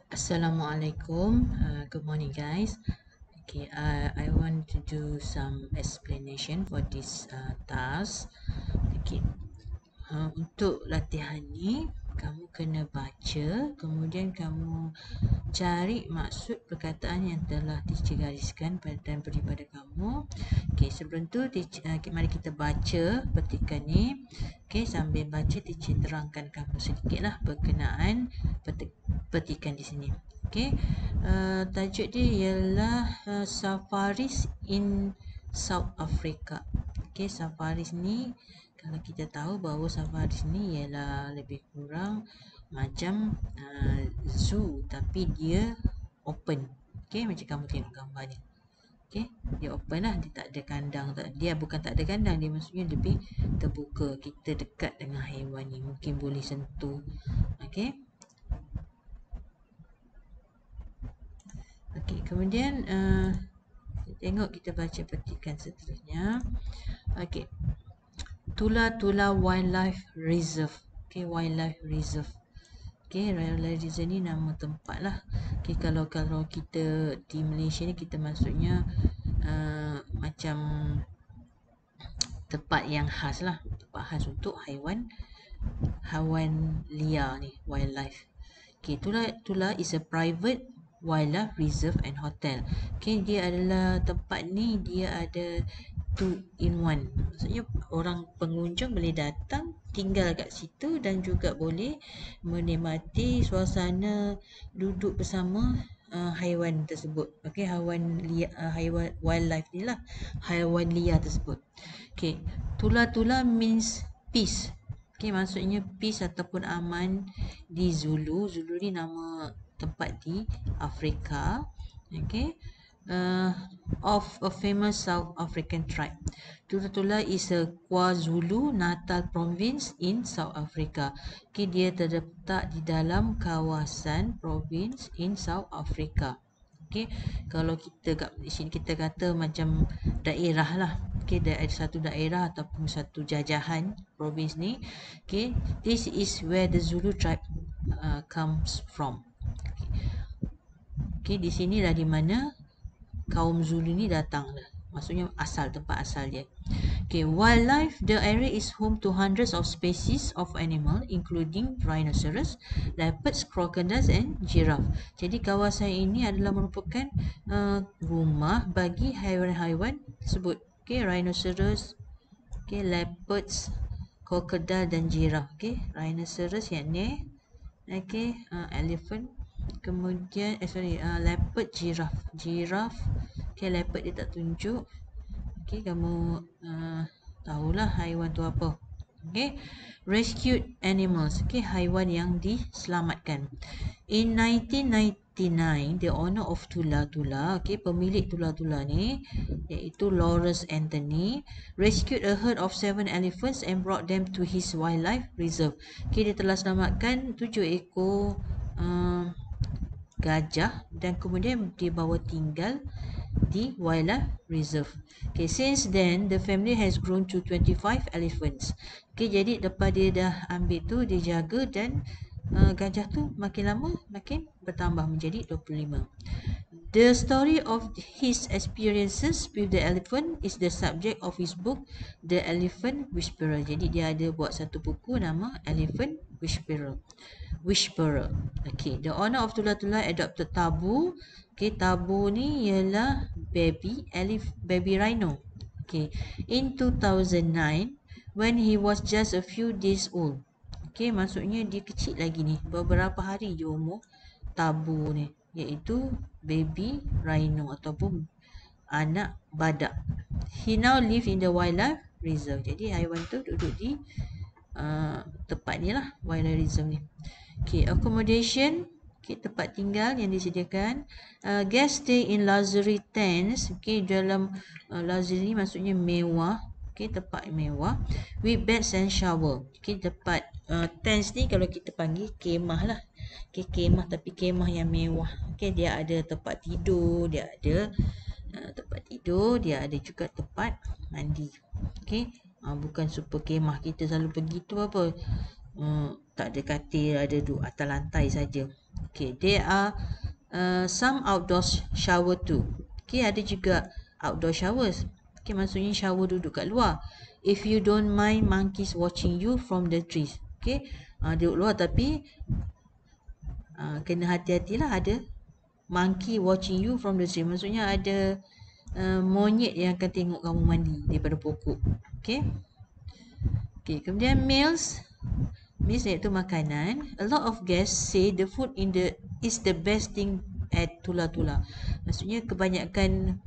Assalamualaikum. Good morning, guys. Okay, I want to do some explanation for this task. Okay, untuk latihan ni, kamu kena baca, kemudian kamu cari maksud perkataan yang telah teacher gariskan dan beri pada kamu. Okay, sebelum tu mari kita baca petikan ni. Okay, sambil baca teacher terangkan kamu sedikitlah berkenaan petikan di sini. Okay, tajuk dia ialah Safaris in South Africa. Okay, safaris ni kalau kita tahu bahawa safaris ni ialah lebih kurang macam zoo, tapi dia open. Okay, macam kamu tengok gambar ni. Okay, dia open lah, dia tak ada kandang. Dia bukan tak ada kandang, dia maksudnya lebih terbuka. Kita dekat dengan haiwan ni, mungkin boleh sentuh. Okay. Okay, kemudian tengok kita baca petikan seterusnya. Okay, Tula Wildlife Reserve. Okay, Wildlife Reserve. Okay, Wildlife Reserve ni nama tempat lah. Okay, kalau kita di Malaysia ni, kita maksudnya macam tempat yang khas lah. Tempat khas untuk haiwan liar ni, wildlife. Okay, Tula is a private wildlife reserve and hotel. Okay, dia adalah tempat ni, dia ada 2 in 1. Maksudnya orang pengunjung boleh datang tinggal kat situ dan juga boleh menikmati suasana duduk bersama haiwan tersebut. Okey, haiwan wildlife ni lah, haiwan liar tersebut. Okey, Tula means peace. Okey, maksudnya peace ataupun aman di Zulu. Zulu ni nama tempat di Afrika. Okey, of a famous South African tribe. Tula is a KwaZulu Natal province in South Africa. Okay, dia terletak di dalam kawasan province in South Africa. Okay, kalau kita kat sini kita kata macam daerah lah. Okay, ada satu daerah ataupun satu jajahan province ni. Okay, this is where the Zulu tribe comes from. Okay, di sinilah di mana kaum Zulu ni datang lah. Maksudnya tempat asal dia. Okay, wildlife, the area is home to hundreds of species of animal including rhinoceros, leopards, crocodiles and giraffe. Jadi kawasan ini adalah merupakan rumah bagi haiwan-haiwan tersebut. Okay, rhinoceros, okay, leopards, crocodile dan giraffe. Okay, rhinoceros yang ni, okay, elephant, kemudian leopard, giraffe. Okay, leopard dia tak tunjuk. Okay, kamu tahulah haiwan tu apa. Okay, rescued animals. Okay, haiwan yang diselamatkan. In 1999, the owner of Tula, okay, pemilik Tula ni, iaitu Lawrence Anthony, rescued a herd of 7 elephants and brought them to his wildlife reserve. Okay, dia telah selamatkan 7 ekor gajah dan kemudian dibawa tinggal di wildlife reserve. Okay, since then the family has grown to 25 elephants. Okay, jadi lepas dia dah ambil tu, dia jaga dan gajah tu makin lama makin bertambah menjadi 25. The story of his experiences with the elephant is the subject of his book The Elephant Whisperer. Jadi dia ada buat satu buku nama Elephant Whisperer. Okay, the owner of Tula adopted Tabu. Okay, Tabu ni ialah baby rhino. Okay, in 2009 when he was just a few days old. Okay, maksudnya dia kecil lagi ni, beberapa hari je umur Tabu ni, iaitu baby rhino ataupun anak badak. He now live in the wildlife reserve. Jadi haiwan tu duduk di tempat ni lah, wildlife reserve ni. Okay, accommodation, okay, tempat tinggal yang disediakan. Guest stay in luxury tents. Okay, dalam luxury ni maksudnya mewah. Okay, tempat mewah. With beds and shower. Okay, tempat tents ni kalau kita panggil kemah lah. Okay, kemah, tapi kemah yang mewah. Okay, dia ada tempat tidur, dia ada dia ada juga tempat mandi. Okay, bukan super kemah kita selalu pergi tu apa. Tak ada katil, ada duduk atas lantai saja. Okay, there are some outdoor shower too. Okay, ada juga outdoor showers. Okay, maksudnya shower duduk kat luar. If you don't mind monkeys watching you from the trees. Okay, duduk luar tapi kena hati-hatilah, ada monkey watching you from the tree. Maksudnya ada monyet yang akan tengok kamu mandi daripada pokok. Okay. Okay, kemudian meals. Meals iaitu makanan. A lot of guests say the food is the best thing at Tula Tula. Maksudnya kebanyakan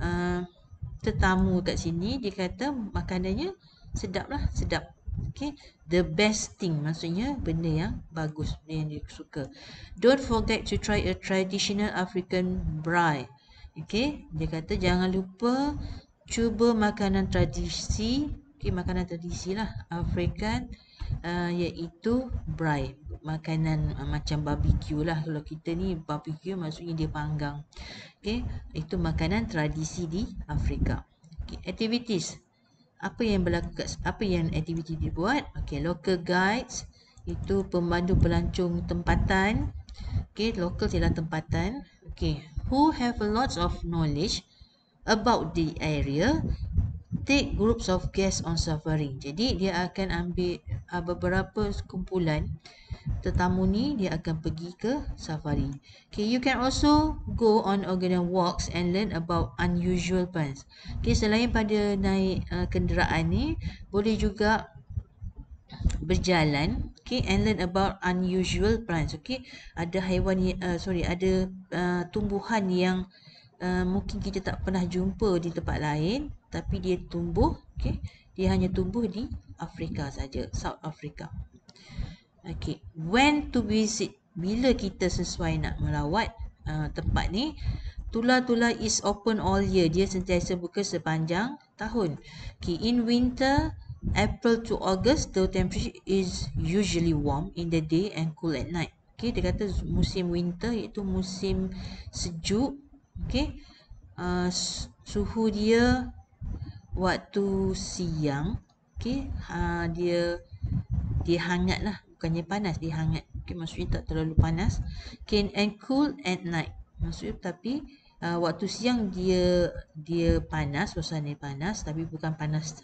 tetamu kat sini dia kata makanannya sedap lah, sedap. Okay, the best thing maksudnya benda yang bagus, benda yang dia suka. Don't forget to try a traditional African braai. Okay, dia kata jangan lupa cuba makanan tradisi. Okay, makanan tradisi lah African, iaitu braai. Makanan macam barbecue lah. Kalau kita ni barbecue maksudnya dia panggang. Okay, itu makanan tradisi di Afrika. Okay, activities. Apa yang berlaku, apa yang aktiviti dibuat? Okay, local guides itu pemandu pelancong tempatan. Okay, local ialah tempatan. Okay, who have a lots of knowledge about the area, take groups of guests on safari. Jadi dia akan ambil beberapa kumpulan tetamu ni, dia akan pergi ke safari. Okay, you can also go on organic walks and learn about unusual plants. Okay, selain pada naik kenderaan ni, boleh juga berjalan, okay, and learn about unusual plants. Okay, ada haiwan ada tumbuhan yang mungkin kita tak pernah jumpa di tempat lain, tapi dia tumbuh, okay, dia hanya tumbuh di Afrika saja, South Africa. Okay, when to visit, bila kita sesuai nak melawat tempat ni. Tula Tula is open all year, dia sentiasa buka sepanjang tahun. Okay, in winter, April to August, the temperature is usually warm in the day and cool at night. Okay, dia kata musim winter iaitu musim sejuk. Okay, suhu dia waktu siang, okay, dia hangat lah, bukannya panas, dia hangat. Okay, maksudnya tak terlalu panas. Okay, and cool at night, maksudnya tapi waktu siang dia panas, suasana panas, tapi bukan panas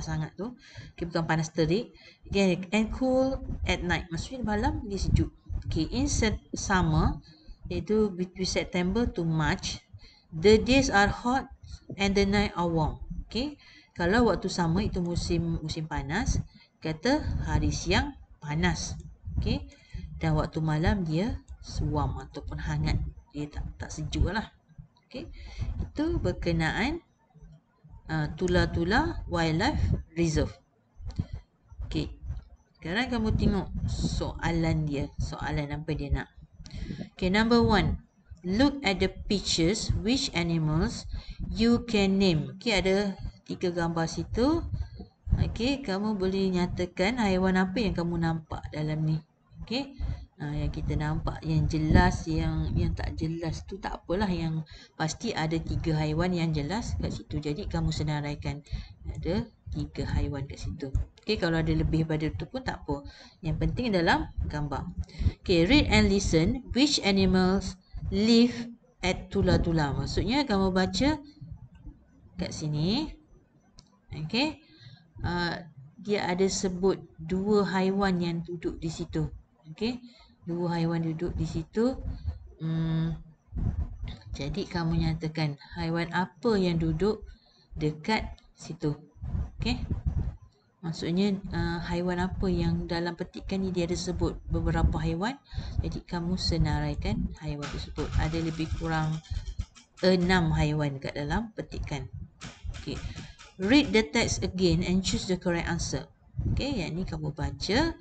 sangat tu. Okay, bukan panas terik. Okay, and cool at night, maksudnya malam dia sejuk. Okay, in summer, iaitu between September to March, the days are hot and the night are warm. Okay, kalau waktu summer itu musim panas, kata hari siang panas. Okay, dan waktu malam dia warm ataupun hangat, dia tak sejuk lah. Okay, itu berkenaan Tula Tula Wildlife Reserve. Okay, sekarang kamu tengok soalan dia, soalan apa dia nak. Okay, number 1, look at the pictures, which animals you can name. Okay, ada 3 gambar situ. Okay, kamu boleh nyatakan haiwan apa yang kamu nampak dalam ni. Okay, yang kita nampak, yang jelas, yang tak jelas tu tak apalah, yang pasti ada 3 haiwan yang jelas kat situ. Jadi kamu senaraikan ada 3 haiwan kat situ. Okay, kalau ada lebih pada tu pun tak apa, yang penting dalam gambar. Okay, read and listen, which animals live at Tula Tula. Maksudnya kamu baca kat sini. Okay, dia ada sebut 2 haiwan yang duduk di situ. Okay, 2 haiwan duduk di situ. Jadi kamu nyatakan haiwan apa yang duduk dekat situ. Okay, maksudnya haiwan apa yang dalam petikan ni dia ada sebut beberapa haiwan. Jadi kamu senaraikan haiwan tersebut. Ada lebih kurang 6 haiwan kat dalam petikan. Okay, read the text again and choose the correct answer. Okay, yang ni kamu baca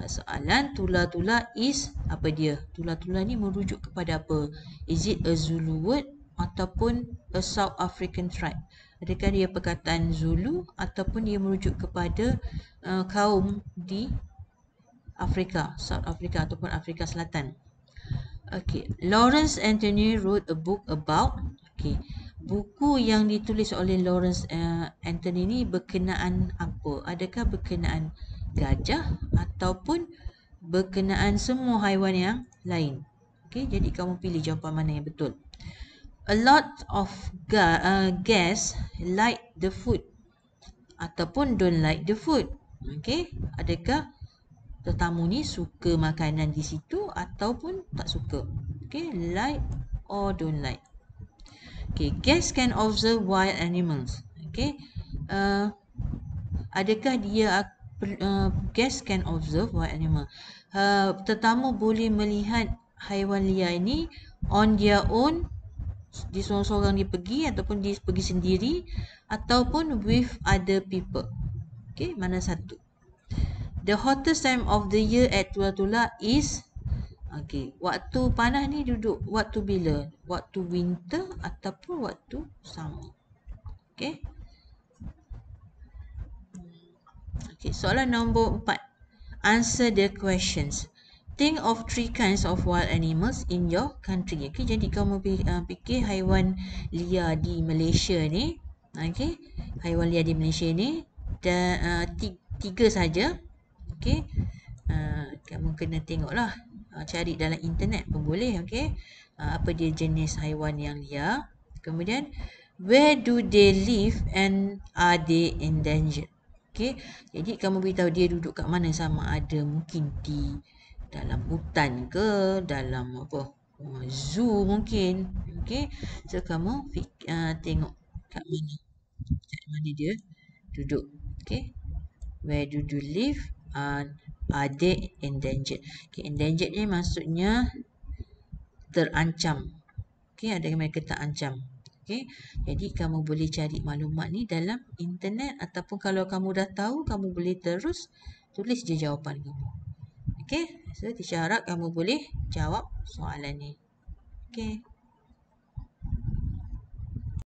soalan Tula Tula is apa dia. Tula Tula ni merujuk kepada apa? Is it a Zulu word ataupun a South African tribe? Adakah dia perkataan Zulu ataupun dia merujuk kepada kaum di Afrika, South Africa ataupun Afrika Selatan? Okay, Lawrence Anthony wrote a book about. Okay, buku yang ditulis oleh Lawrence Anthony ni berkenaan apa? Adakah berkenaan gajah ataupun berkenaan semua haiwan yang lain? Okey, jadi kamu pilih jawapan mana yang betul. A lot of guests like the food ataupun don't like the food. Okey, adakah tetamu ni suka makanan di situ ataupun tak suka? Okey, like or don't like. Okey, guests can observe wild animals. Okey, adakah guests can observe wild animal? Tetamu boleh melihat haiwan liar ini on their own, dia seorang-seorang dia pergi ataupun dia pergi sendiri ataupun with other people. Okay, mana satu? The hottest time of the year at Tulatula is, okay, waktu panas ni duduk waktu bila? Waktu winter ataupun waktu summer. Okay. Okay, soalan nombor 4. Answer the questions. Think of 3 kinds of wild animals in your country. Okay, jadi kamu fikir haiwan liar di Malaysia ni. Okay, haiwan liar di Malaysia ni dan 3 saja. Okay, kamu kena tengoklah, cari dalam internet pun boleh. Okay, apa dia jenis haiwan yang liar. Kemudian, where do they live and are they endangered? Okay, jadi kamu beritahu dia duduk kat mana, sama ada mungkin di dalam hutan ke, dalam apa, zoo mungkin. Okay, so kamu tengok kat mana dia duduk. Okay, where do you live and are they endangered? Okay, endangered ni maksudnya terancam. Okay, ada mereka terancam. Okay, jadi kamu boleh cari maklumat ni dalam internet ataupun kalau kamu dah tahu, kamu boleh terus tulis je jawapan kamu. Okay, so teacher harap kamu boleh jawab soalan ni. Okay.